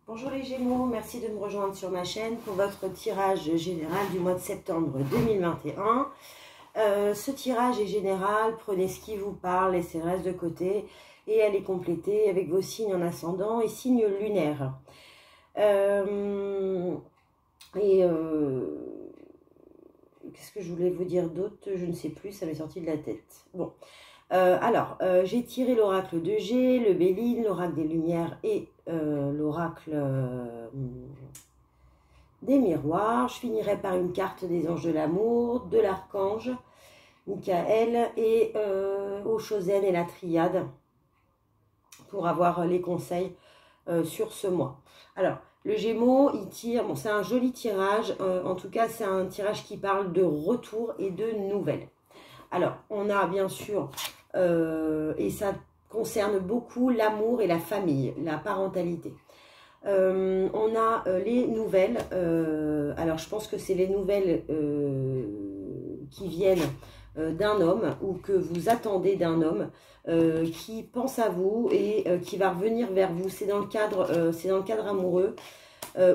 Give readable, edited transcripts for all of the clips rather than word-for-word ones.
Bonjour les Gémeaux, merci de me rejoindre sur ma chaîne pour votre tirage général du mois de septembre 2021. Ce tirage est général, prenez ce qui vous parle, laissez le reste de côté et elle est complétée avec vos signes en ascendant et signes lunaires. Qu'est-ce que je voulais vous dire d'autre? Je ne sais plus, ça m'est sorti de la tête. Bon. J'ai tiré l'oracle de G, le Béline, l'oracle des Lumières et l'oracle des Miroirs. Je finirai par une carte des Anges de l'amour, de l'Archange, Michael et Oshozen et la Triade pour avoir les conseils sur ce mois. Alors, le Gémeaux, il tire, bon, c'est un joli tirage, en tout cas, c'est un tirage qui parle de retour et de nouvelles. Alors, on a bien sûr, et ça concerne beaucoup l'amour et la famille, la parentalité. On a les nouvelles, alors je pense que c'est les nouvelles qui viennent d'un homme ou que vous attendez d'un homme qui pense à vous et qui va revenir vers vous. C'est dans le cadre amoureux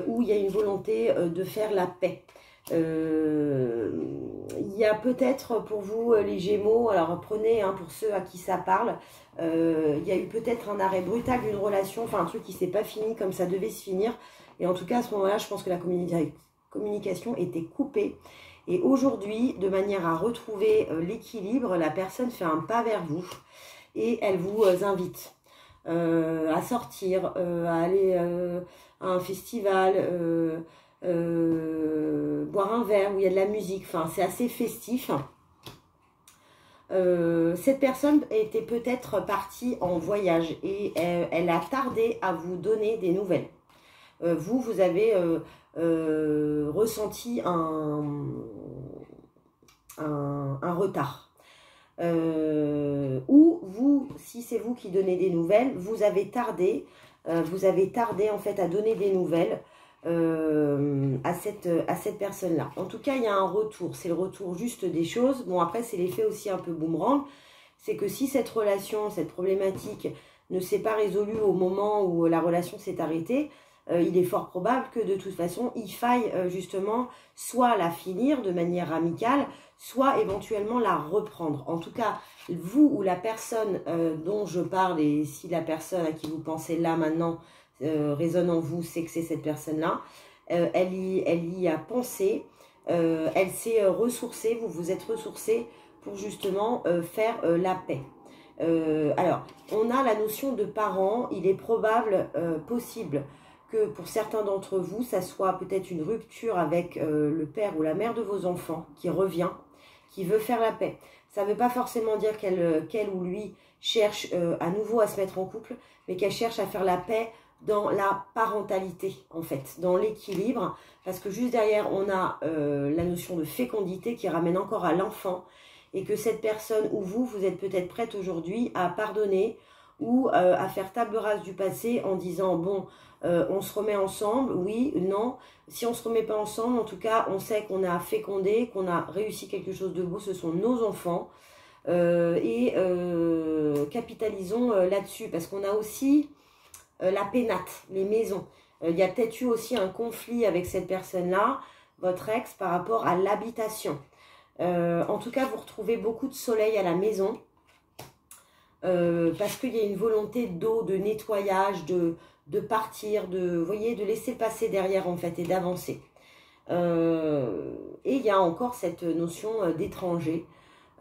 où il y a une volonté de faire la paix. Il y a peut-être pour vous les Gémeaux, alors prenez pour ceux à qui ça parle, il y a eu peut-être un arrêt brutal d'une relation, enfin un truc qui s'est pas fini comme ça devait se finir, et en tout cas à ce moment-là je pense que la communication était coupée, et aujourd'hui de manière à retrouver l'équilibre, la personne fait un pas vers vous et elle vous invite à sortir, à aller à un festival, boire un verre où il y a de la musique, enfin c'est assez festif. Cette personne était peut-être partie en voyage et elle a tardé à vous donner des nouvelles. Vous avez ressenti un retard. Ou vous, si c'est vous qui donnez des nouvelles, vous avez tardé en fait à donner des nouvelles à cette personne-là. En tout cas, il y a un retour. C'est le retour juste des choses. Bon, après, c'est l'effet aussi un peu boomerang. C'est que si cette relation, cette problématique ne s'est pas résolue au moment où la relation s'est arrêtée, il est fort probable que de toute façon, il faille justement soit la finir de manière amicale, soit éventuellement la reprendre. En tout cas, vous ou la personne dont je parle, et si la personne à qui vous pensez là maintenant résonne en vous, c'est que c'est cette personne-là, elle y a pensé, elle s'est ressourcée, vous vous êtes ressourcé pour justement faire la paix. Alors, on a la notion de parents, il est probable, possible, que pour certains d'entre vous, ça soit peut-être une rupture avec le père ou la mère de vos enfants qui revient, qui veut faire la paix. Ça ne veut pas forcément dire qu'elle ou lui cherche à nouveau à se mettre en couple, mais qu'elle cherche à faire la paix dans la parentalité, en fait, dans l'équilibre, parce que juste derrière, on a la notion de fécondité qui ramène encore à l'enfant, et que cette personne ou vous êtes peut-être prête aujourd'hui à pardonner ou à faire table rase du passé en disant, bon, on se remet ensemble, oui, non. Si on ne se remet pas ensemble, en tout cas, on sait qu'on a fécondé, qu'on a réussi quelque chose de beau, ce sont nos enfants. Capitalisons là-dessus, parce qu'on a aussi la pénate, les maisons. Il y a peut-être eu aussi un conflit avec cette personne-là, votre ex, par rapport à l'habitation. En tout cas, vous retrouvez beaucoup de soleil à la maison, parce qu'il y a une volonté d'eau, de nettoyage, de partir, vous voyez, de laisser passer derrière en fait et d'avancer. Et il y a encore cette notion d'étranger,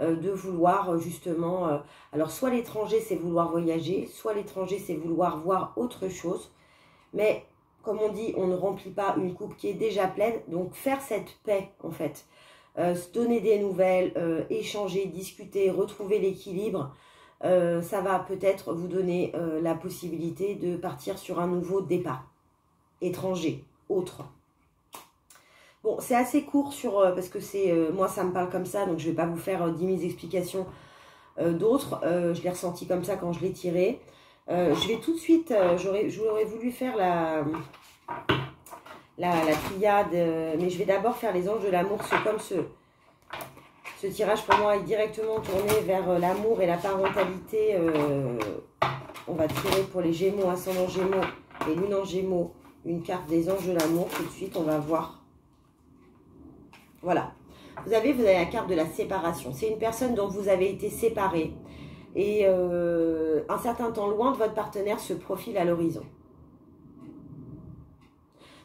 de vouloir justement, alors soit l'étranger c'est vouloir voyager, soit l'étranger c'est vouloir voir autre chose, mais comme on dit, on ne remplit pas une coupe qui est déjà pleine, donc faire cette paix en fait, se donner des nouvelles, échanger, discuter, retrouver l'équilibre, ça va peut-être vous donner la possibilité de partir sur un nouveau départ, étranger, autre. Bon, c'est assez court parce que c'est moi ça me parle comme ça, donc je ne vais pas vous faire 10 000 explications d'autres. Je l'ai ressenti comme ça quand je l'ai tiré. Je vais tout de suite, j'aurais voulu faire la triade, mais je vais d'abord faire les anges de l'amour. C'est comme ce tirage pour moi est directement tourné vers l'amour et la parentalité. On va tirer pour les Gémeaux, ascendant Gémeaux et Lune en Gémeaux une carte des anges de l'amour tout de suite, on va voir. Voilà. Vous avez la carte de la séparation. C'est une personne dont vous avez été séparés. Et un certain temps loin de votre partenaire se profile à l'horizon.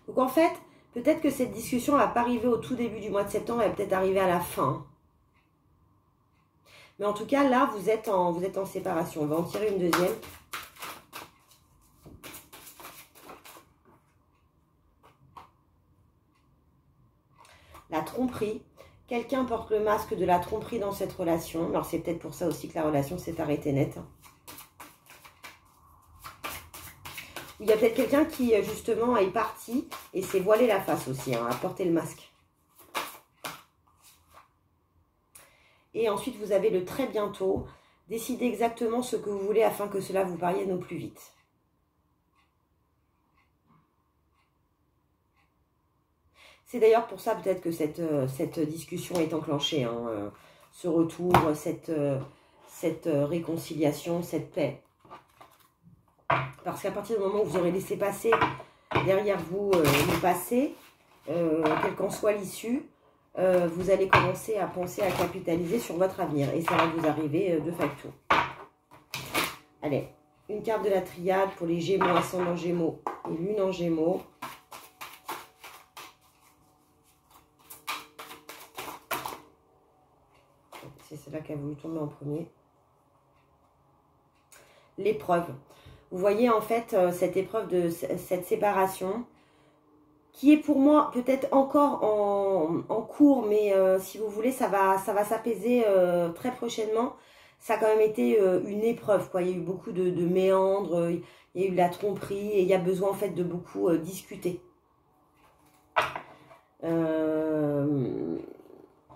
Donc en fait, peut-être que cette discussion ne va pas arriver au tout début du mois de septembre, elle va peut-être arriver à la fin. Mais en tout cas, là, vous êtes en séparation. On va en tirer une deuxième. La tromperie. Quelqu'un porte le masque de la tromperie dans cette relation. Alors, c'est peut-être pour ça aussi que la relation s'est arrêtée net. Il y a peut-être quelqu'un qui, justement, est parti et s'est voilé la face aussi, hein, a porté le masque. Et ensuite, vous avez le très bientôt. Décidez exactement ce que vous voulez afin que cela vous parvienne au plus vite. C'est d'ailleurs pour ça peut-être que cette discussion est enclenchée, hein, ce retour, cette réconciliation, cette paix. Parce qu'à partir du moment où vous aurez laissé passer derrière vous le passé, quelle qu'en soit l'issue, vous allez commencer à penser à capitaliser sur votre avenir. Et ça va vous arriver de facto. Allez, une carte de la triade pour les Gémeaux, ascendant Gémeaux et Lune en Gémeaux. C'est celle-là qui a voulu tomber en premier. L'épreuve. Vous voyez en fait cette épreuve de cette séparation qui est pour moi peut-être encore en cours, mais si vous voulez, ça va s'apaiser très prochainement. Ça a quand même été une épreuve, quoi. Il y a eu beaucoup de méandres, il y a eu de la tromperie et il y a besoin en fait de beaucoup discuter.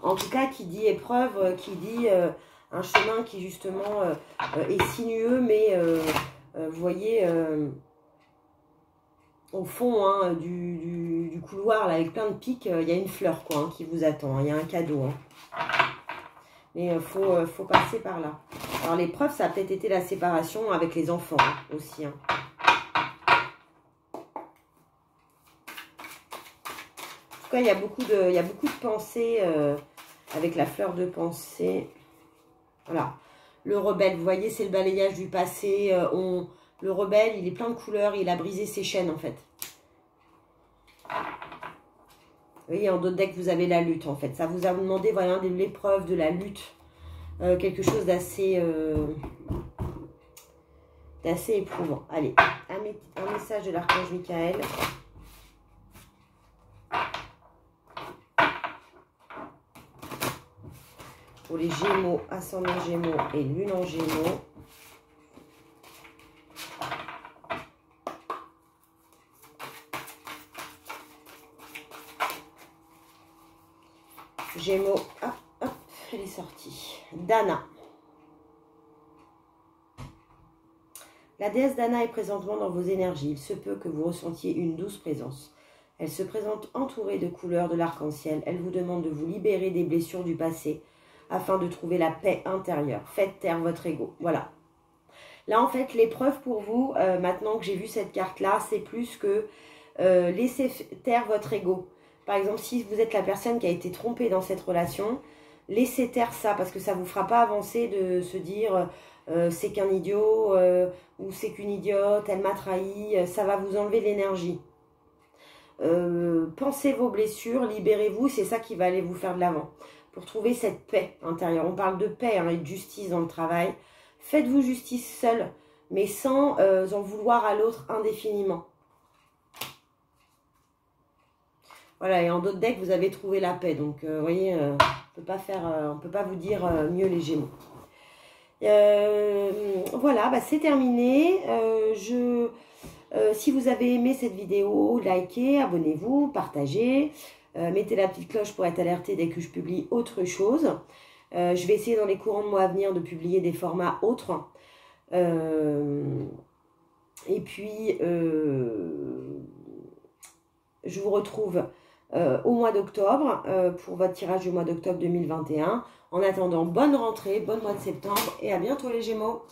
En tout cas, qui dit épreuve, qui dit un chemin qui justement est sinueux, mais vous voyez, au fond hein, du couloir, là, avec plein de pics, il y a une fleur quoi, hein, qui vous attend, il y a un cadeau. Hein. Mais il faut passer par là. Alors l'épreuve, ça a peut-être été la séparation avec les enfants hein, aussi. Hein. En tout cas, il y a beaucoup de pensées avec la fleur de pensée. Voilà. Le rebelle, vous voyez, c'est le balayage du passé. Le rebelle, il est plein de couleurs. Il a brisé ses chaînes, en fait. Vous voyez, en d'autres decks, vous avez la lutte, en fait. Ça vous a demandé, voilà, de l'épreuve, de la lutte. Quelque chose d'assez éprouvant. Allez, un message de l'archange Michael. Pour les Gémeaux, ascendant Gémeaux et Lune en Gémeaux. Gémeaux, hop, hop, elle est sortie. Dana. La déesse Dana est présentement dans vos énergies. Il se peut que vous ressentiez une douce présence. Elle se présente entourée de couleurs de l'arc-en-ciel. Elle vous demande de vous libérer des blessures du passé afin de trouver la paix intérieure. Faites taire votre ego. Voilà. Là, en fait, l'épreuve pour vous, maintenant que j'ai vu cette carte-là, c'est plus que laissez taire votre ego. Par exemple, si vous êtes la personne qui a été trompée dans cette relation, laissez taire ça, parce que ça ne vous fera pas avancer de se dire c'est qu'un idiot ou c'est qu'une idiote, elle m'a trahi, ça va vous enlever l'énergie. Pensez vos blessures, libérez-vous, c'est ça qui va aller vous faire de l'avant. Pour trouver cette paix intérieure. On parle de paix hein, et de justice dans le travail. Faites-vous justice seul, mais sans en vouloir à l'autre indéfiniment. Voilà, et en d'autres decks, vous avez trouvé la paix. Donc, vous voyez, on ne peut pas vous dire mieux les Gémeaux. Voilà, bah, c'est terminé. Si vous avez aimé cette vidéo, likez, abonnez-vous, partagez. Mettez la petite cloche pour être alerté dès que je publie autre chose. Je vais essayer dans les courants de mois à venir de publier des formats autres. Et puis, je vous retrouve au mois d'octobre pour votre tirage du mois d'octobre 2021. En attendant, bonne rentrée, bon mois de septembre et à bientôt les Gémeaux.